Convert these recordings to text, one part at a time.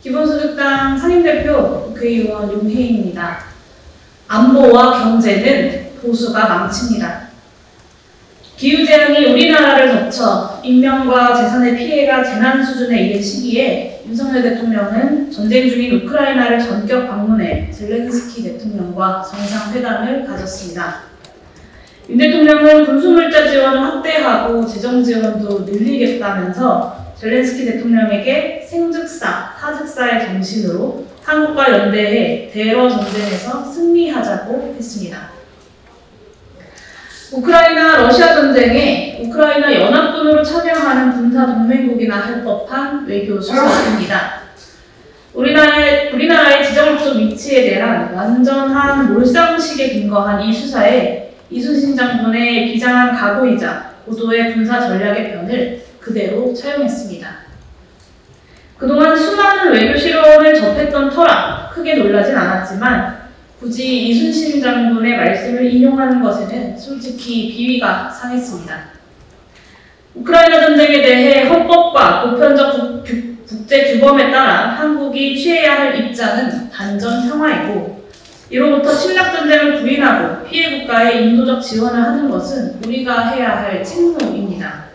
기본소득당 상임대표 국회의원 윤혜인입니다. 안보와 경제는 보수가 망칩니다. 기후재앙이 우리나라를 덮쳐 인명과 재산의 피해가 재난 수준에 이른 시기에 윤석열 대통령은 전쟁 중인 우크라이나를 전격 방문해 젤렌스키 대통령과 정상회담을 가졌습니다. 윤 대통령은 군수물자 지원을 확대하고 재정 지원도 늘리겠다면서 젤렌스키 대통령에게 생즉사, 사즉사의 정신으로 한국과 연대해 대러 전쟁에서 승리하자고 했습니다. 우크라이나 러시아 전쟁에 우크라이나 연합군으로 참여하는 군사 동맹국이나 할 법한 외교 수사입니다. 우리나라의 지정학적 위치에 대한 완전한 몰상식에 근거한 이 수사에 이순신 장군의 비장한 각오이자 고도의 군사 전략의 변을 그대로 차용했습니다. 그동안 수많은 외교 실언을 접했던 터라 크게 놀라진 않았지만 굳이 이순신 장군의 말씀을 인용하는 것에는 솔직히 비위가 상했습니다. 우크라이나 전쟁에 대해 헌법과 보편적 국제 규범에 따라 한국이 취해야 할 입장은 단전 평화이고 이로부터 침략전쟁을 부인하고 피해 국가에 인도적 지원을 하는 것은 우리가 해야 할 책무입니다.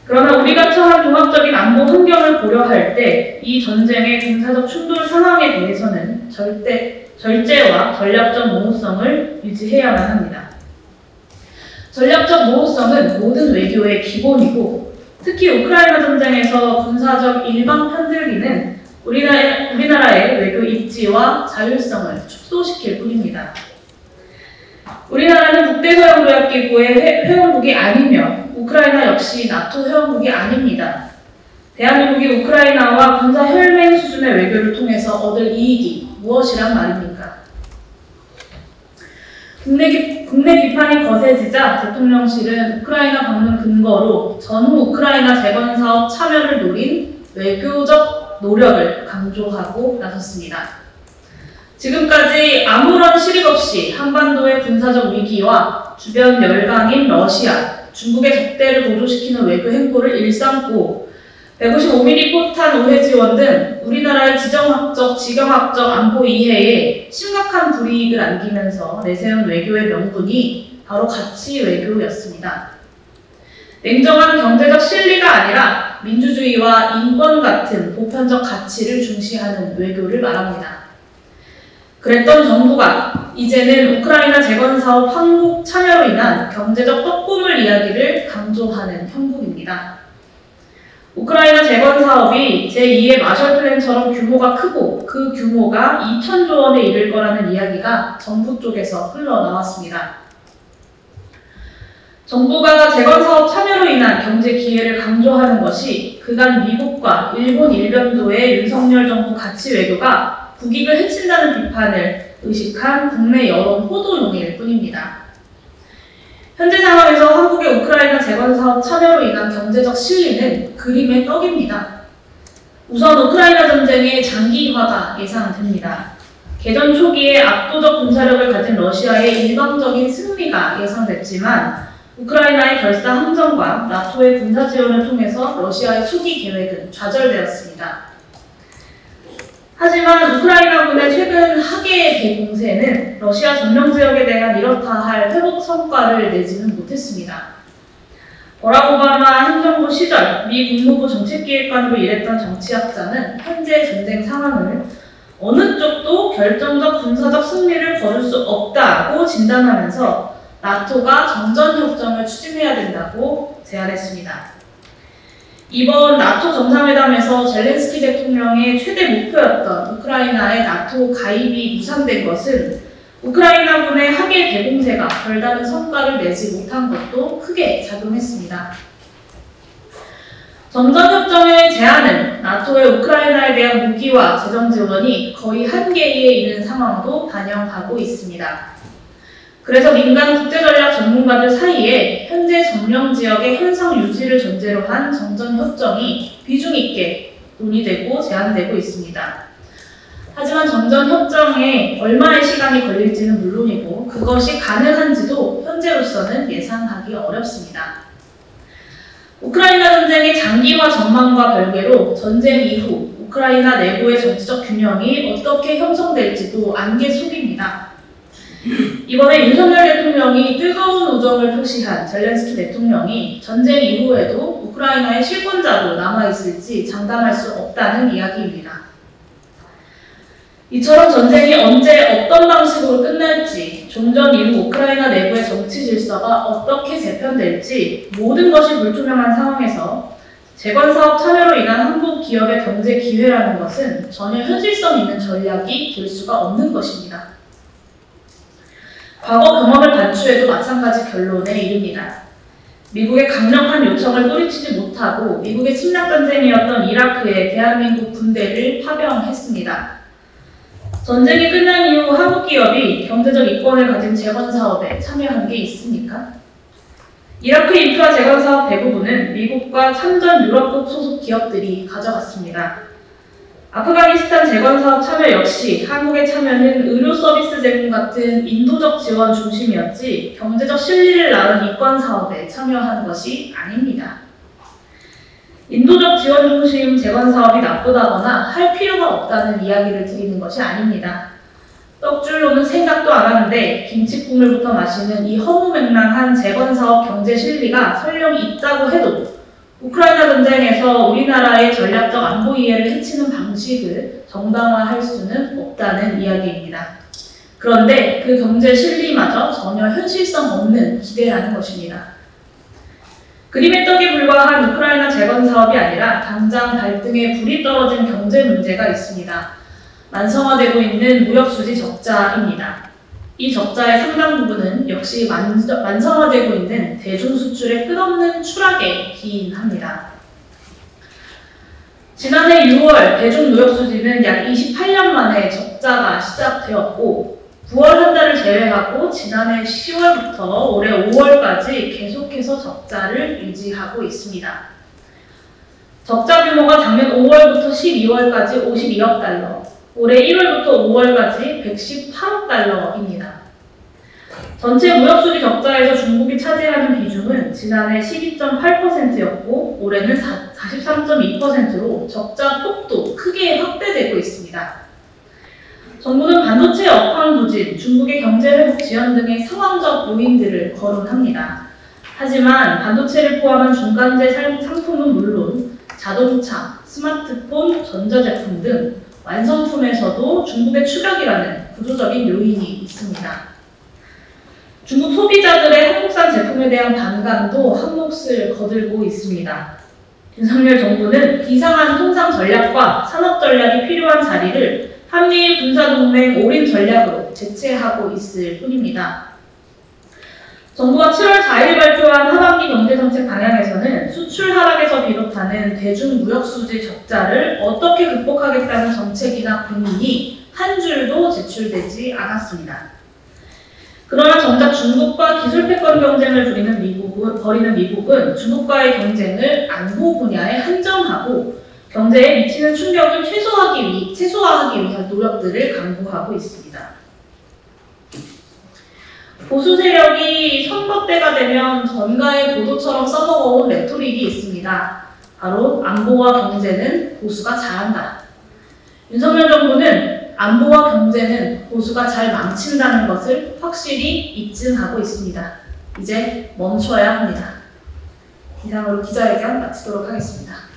그러나 우리가 처한 종합적인 안보 환경을 고려할 때 이 전쟁의 군사적 충돌 상황에 대해서는 절제와 전략적 모호성을 유지해야만 합니다. 전략적 모호성은 모든 외교의 기본이고 특히 우크라이나 전쟁에서 군사적 일방 편들기는 우리나라의 외교 입지와 자율성을 축소시킬 뿐입니다. 우리나라는 국제서양조약기구의 회원국이 아니며 우크라이나 역시 나토 회원국이 아닙니다. 대한민국이 우크라이나와 군사 혈맹 수준의 외교를 통해서 얻을 이익이 무엇이란 말입니까? 국내 비판이 거세지자 대통령실은 우크라이나 방문 근거로 전후 우크라이나 재건 사업 참여를 노린 외교적 노력을 강조하고 나섰습니다. 지금까지 아무런 실익 없이 한반도의 군사적 위기와 주변 열강인 러시아, 중국의 적대를 고조시키는 외교 행보를 일삼고 155mm 포탄 오해 지원 등 우리나라의 지경학적 안보 이해에 심각한 불이익을 안기면서 내세운 외교의 명분이 바로 가치 외교였습니다. 냉정한 경제적 실리가 아니라 민주주의와 인권 같은 보편적 가치를 중시하는 외교를 말합니다. 그랬던 정부가 이제는 우크라이나 재건 사업 한국 참여로 인한 경제적 떡고물 이야기를 강조하는 형국입니다. 우크라이나 재건 사업이 제2의 마셜 플랜처럼 규모가 크고 그 규모가 2,000조 원에 이를 거라는 이야기가 정부 쪽에서 흘러나왔습니다. 정부가 재건 사업 참여로 인한 경제 기회를 강조하는 것이 그간 미국과 일본 일변도의 윤석열 정부 가치 외교가 국익을 해친다는 비판을 의식한 국내 여론 호도용일 뿐입니다. 현재 상황에서 한국의 우크라이나 재건 사업 참여로 인한 경제적 실리는 그림의 떡입니다. 우선 우크라이나 전쟁의 장기화가 예상됩니다. 개전 초기에 압도적 군사력을 가진 러시아의 일방적인 승리가 예상됐지만 우크라이나의 결사 항전과 나토의 군사 지원을 통해서 러시아의 초기 계획은 좌절되었습니다. 하지만 우크라이나군의 최근 하계 대공세는 러시아 점령 지역에 대한 이렇다 할 회복 성과를 내지는 못했습니다. 버락 오바마 행정부 시절 미 국무부 정책기획관으로 일했던 정치학자는 현재 전쟁 상황을 어느 쪽도 결정적 군사적 승리를 거둘 수 없다고 진단하면서 나토가 정전협정을 추진해야 된다고 제안했습니다. 이번 나토 정상회담에서 젤렌스키 대통령의 최대 목표였던 우크라이나의 나토 가입이 무산된 것은 우크라이나군의 하계 대공세가 별다른 성과를 내지 못한 것도 크게 작용했습니다. 정전협정의 제안은 나토의 우크라이나에 대한 무기와 재정 지원이 거의 한계에 이르는 상황도 반영하고 있습니다. 그래서 민간 국제전략 전문가들 사이에 현재 점령 지역의 현상 유지를 전제로 한 정전협정이 비중 있게 논의되고 제안되고 있습니다. 하지만 정전협정에 얼마의 시간이 걸릴지는 물론이고 그것이 가능한지도 현재로서는 예상하기 어렵습니다. 우크라이나 전쟁의 장기화 전망과 별개로 전쟁 이후 우크라이나 내부의 정치적 균형이 어떻게 형성될지도 안개 속입니다. 이번에 윤석열 대통령이 뜨거운 우정을 표시한 젤렌스키 대통령이 전쟁 이후에도 우크라이나의 실권자로 남아있을지 장담할 수 없다는 이야기입니다. 이처럼 전쟁이 언제 어떤 방식으로 끝날지, 종전 이후 우크라이나 내부의 정치 질서가 어떻게 재편될지 모든 것이 불투명한 상황에서 재건사업 참여로 인한 한국 기업의 경제 기회라는 것은 전혀 현실성 있는 전략이 될 수가 없는 것입니다. 과거 경험을 반추해도 마찬가지 결론에 이릅니다. 미국의 강력한 요청을 뿌리치지 못하고 미국의 침략전쟁이었던 이라크에 대한민국 군대를 파병했습니다. 전쟁이 끝난 이후 한국 기업이 경제적 이권을 가진 재건사업에 참여한 게 있습니까? 이라크 인프라 재건사업 대부분은 미국과 참전 유럽국 소속 기업들이 가져갔습니다. 아프가니스탄 재건사업 참여 역시 한국의 참여는 의료 서비스 제공 같은 인도적 지원 중심이었지 경제적 실리를 낳은 이권 사업에 참여한 것이 아닙니다. 인도적 지원 중심 재건 사업이 나쁘다거나 할 필요가 없다는 이야기를 드리는 것이 아닙니다. 떡줄로는 생각도 안 하는데 김치국물부터 마시는 이 허무맹랑한 재건 사업 경제 실리가 설령 있다고 해도 우크라이나 전쟁에서 우리나라의 전략적 안보 이해를 해치는 방식을 정당화할 수는 없다는 이야기입니다. 그런데 그 경제 실리마저 전혀 현실성 없는 기대라는 것입니다. 그림의 떡에 불과한 우크라이나 재건 사업이 아니라 당장 발등에 불이 떨어진 경제 문제가 있습니다. 만성화되고 있는 무역수지 적자입니다. 이 적자의 상당 부분은 역시 만성화되고 있는 대중수출의 끝없는 추락에 기인합니다. 지난해 6월 대중무역수지는 약 28년 만에 적자가 시작되었고 9월 한 달을 제외하고 지난해 10월부터 올해 5월까지 계속해서 적자를 유지하고 있습니다. 적자 규모가 작년 5월부터 12월까지 52억 달러, 올해 1월부터 5월까지 118억 달러입니다. 전체 무역수지 적자에서 중국이 차지하는 비중은 지난해 12.8%였고 올해는 43.2%로 적자 폭도 크게 확대되고 있습니다. 정부는 반도체 업황 부진, 중국의 경제 회복 지연 등의 상황적 요인들을 거론합니다. 하지만 반도체를 포함한 중간재 상품은 물론 자동차, 스마트폰, 전자제품 등 완성품에서도 중국의 추격이라는 구조적인 요인이 있습니다. 중국 소비자들의 한국산 제품에 대한 반감도 한몫을 거들고 있습니다. 윤석열 정부는 비상한 통상 전략과 산업 전략이 필요한 자리를 한미일 군사동맹 올인 전략으로 대체하고 있을 뿐입니다. 정부가 7월 4일 발표한 하반기 경제정책 방향에서는 수출 하락에서 비롯하는 대중무역수지 적자를 어떻게 극복하겠다는 정책이나 고민이 한 줄도 제출되지 않았습니다. 그러나 정작 중국과 기술 패권 경쟁을 벌이는 미국은 중국과의 경쟁을 안보 분야에 한정하고 경제에 미치는 충격을 최소화하기 위한 노력들을 강구하고 있습니다. 보수 세력이 선거 때가 되면 전가의 보도처럼 써먹어온 레토릭이 있습니다. 바로 안보와 경제는 보수가 잘한다. 윤석열 정부는 안보와 경제는 보수가 잘 망친다는 것을 확실히 입증하고 있습니다. 이제 멈춰야 합니다. 이상으로 기자회견 마치도록 하겠습니다.